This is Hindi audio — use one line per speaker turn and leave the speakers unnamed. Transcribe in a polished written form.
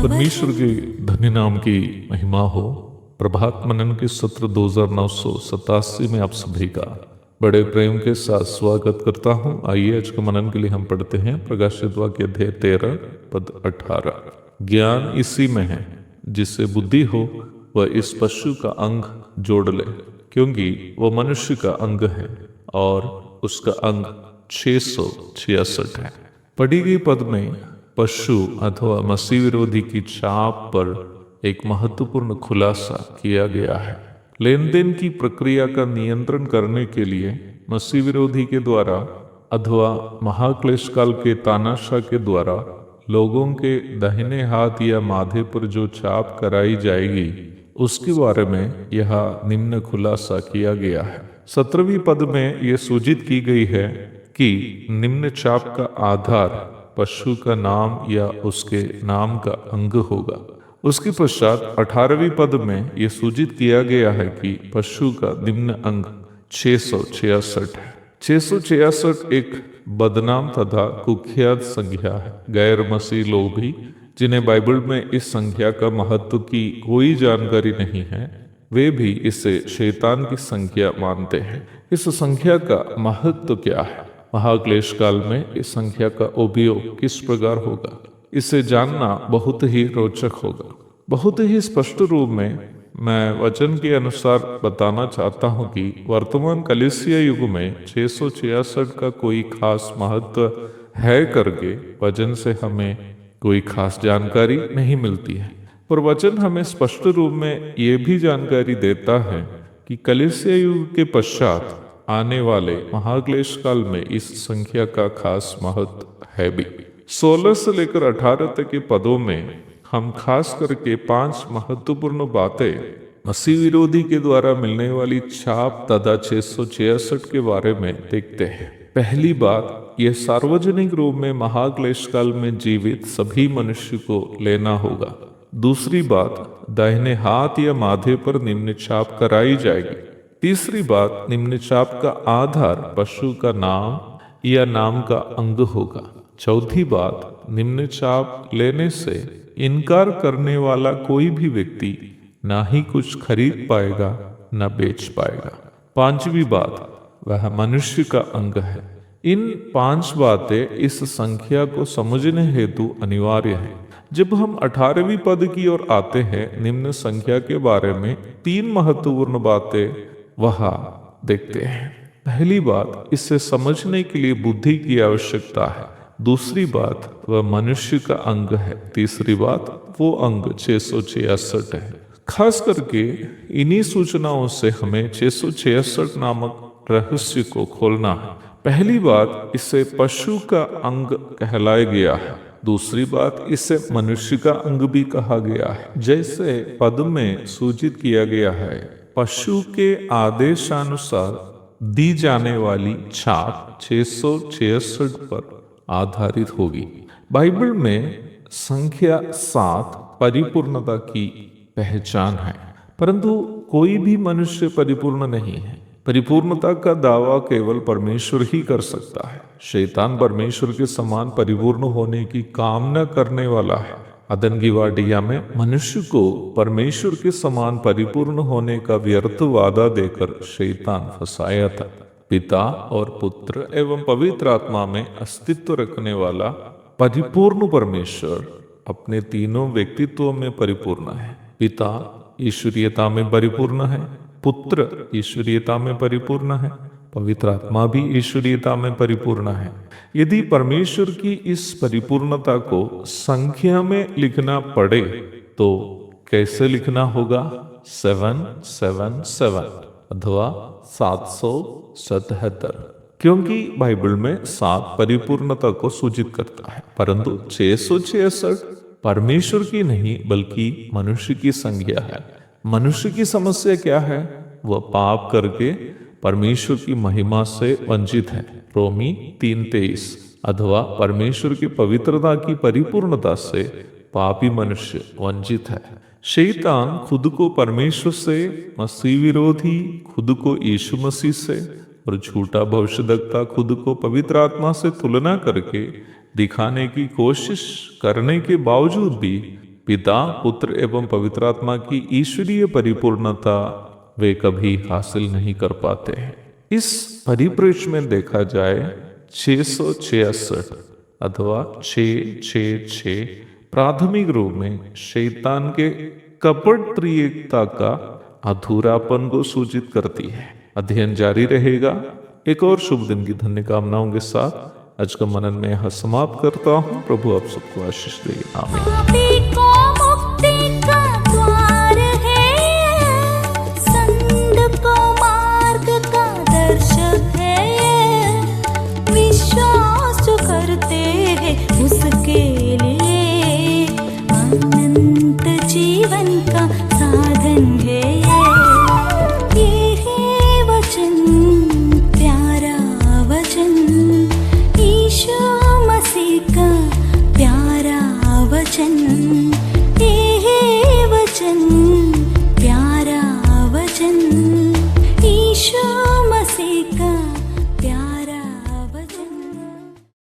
परमेश्वर के धन्य नाम की महिमा हो। प्रभात मनन के सत्र 2987 में आप सभी का बड़े प्रेम के साथ स्वागत करता हूं। आइए आज के मनन के लिए हम पढ़ते हैं प्रकाशित वाक्य अध्याय 13 पद 18। ज्ञान इसी में है, जिससे बुद्धि हो वह इस पशु का अंग जोड़ ले, क्योंकि वह मनुष्य का अंग है और उसका अंग 666 है। पढ़ी गई पद में पशु अथवा मसीह विरोधी की छाप पर एक महत्वपूर्ण खुलासा किया गया है। लेन देन की प्रक्रिया का नियंत्रण करने के लिए मसीह विरोधी के द्वारा अथवा महाक्लेश काल के तानाशाह के द्वारा लोगों के दाहिने हाथ या माथे पर जो छाप कराई जाएगी, उसके बारे में यह निम्न खुलासा किया गया है। 17वीं पद में यह सूचित की गई है कि निम्न छाप का आधार पशु का नाम या उसके नाम का अंग होगा। उसके पश्चात 18वीं पद में यह सूचित किया गया है कि पशु का निम्न अंग 666 है। 666 एक बदनाम तथा कुख्यात संख्या है। गैर मसीह लोग भी, जिन्हें बाइबल में इस संख्या का महत्व की कोई जानकारी नहीं है, वे भी इसे शैतान की संख्या मानते हैं। इस संख्या का महत्व क्या है? महाक्लेश काल में इस संख्या का उपयोग किस प्रकार होगा, इसे जानना बहुत ही रोचक होगा। बहुत ही स्पष्ट रूप में मैं वचन के अनुसार बताना चाहता हूं कि वर्तमान कलीसिया युग में 666 का कोई खास महत्व है करके वचन से हमें कोई खास जानकारी नहीं मिलती है। पर वचन हमें स्पष्ट रूप में ये भी जानकारी देता है कि कलीसिया युग के पश्चात आने वाले महाक्लेश काल में इस संख्या का खास महत्व है भी। 16 से लेकर 18 तक के पदों में हम खास करके 5 महत्वपूर्ण बातें मसीह विरोधी के द्वारा मिलने वाली छाप तथा 666 के बारे में देखते हैं। पहली बात, यह सार्वजनिक रूप में महाक्लेश काल में जीवित सभी मनुष्य को लेना होगा। दूसरी बात, दाहिने हाथ या माथे पर निम्न छाप कराई जाएगी। तीसरी बात, निम्न छाप का आधार पशु का नाम या नाम का अंग होगा। चौथी बात, निम्न छाप लेने से इनकार करने वाला कोई भी व्यक्ति ना ही कुछ खरीद पाएगा न बेच पाएगा। पांचवी बात, वह मनुष्य का अंग है। इन 5 बातें इस संख्या को समझने हेतु अनिवार्य है। जब हम 18वीं पद की ओर आते हैं, निम्न संख्या के बारे में 3 महत्वपूर्ण बातें वहां देखते हैं। पहली बात, इसे समझने के लिए बुद्धि की आवश्यकता है। दूसरी बात, वह मनुष्य का अंग है। तीसरी बात, वो अंग 666 है। खास करके इन्हीं सूचनाओं से हमें 666 नामक रहस्य को खोलना है। पहली बात, इसे पशु का अंग कहलाया गया है। दूसरी बात, इसे मनुष्य का अंग भी कहा गया है। जैसे पद में सूचित किया गया है, पशु के आदेशानुसार दी जाने वाली छाप 666 पर आधारित होगी। बाइबल में संख्या 7 परिपूर्णता की पहचान है, परंतु कोई भी मनुष्य परिपूर्ण नहीं है। परिपूर्णता का दावा केवल परमेश्वर ही कर सकता है। शैतान परमेश्वर के समान परिपूर्ण होने की कामना करने वाला है। अदन की वाटिया में मनुष्य को परमेश्वर के समान परिपूर्ण होने का व्यर्थ वादा देकर शैतान फंसाया था। पिता और पुत्र एवं पवित्र आत्मा में अस्तित्व रखने वाला परिपूर्ण परमेश्वर अपने तीनों व्यक्तित्वों में परिपूर्ण है। पिता ईश्वरीयता में परिपूर्ण है, पुत्र ईश्वरीयता में परिपूर्ण है, पवित्र आत्मा भी ईश्वरीयता में परिपूर्ण है। यदि परमेश्वर की इस परिपूर्णता को संख्या में लिखना पड़े तो कैसे लिखना होगा? 777 अथवा 777, क्योंकि बाइबल में 7 परिपूर्णता को सूचित करता है, परंतु 666 परमेश्वर की नहीं बल्कि मनुष्य की संज्ञा है। मनुष्य की समस्या क्या है? वह पाप करके परमेश्वर की महिमा से वंचित है, रोमी 3:23, अथवा परमेश्वर की पवित्रता की परिपूर्णता से पापी मनुष्य वंचित है। शैतान खुद को परमेश्वर से, मसीह विरोधी खुद को यीशु मसीह से, और झूठा भविष्यद्वक्ता खुद को पवित्र आत्मा से तुलना करके दिखाने की कोशिश करने के बावजूद भी पिता, पुत्र एवं पवित्र आत्मा की ईश्वरीय परिपूर्णता वे कभी हासिल नहीं कर पाते हैं। इस परिप्रेक्ष्य में देखा जाए 666 अथवा 666 प्राथमिक रूप में शैतान के कपट त्रिएकता का अधूरापन को सूचित करती है। अध्ययन जारी रहेगा। एक और शुभ दिन की धन्य कामनाओं के साथ आज का मनन में यहाँ समाप्त करता हूँ। प्रभु आप सबको आशीष दे। आमीन।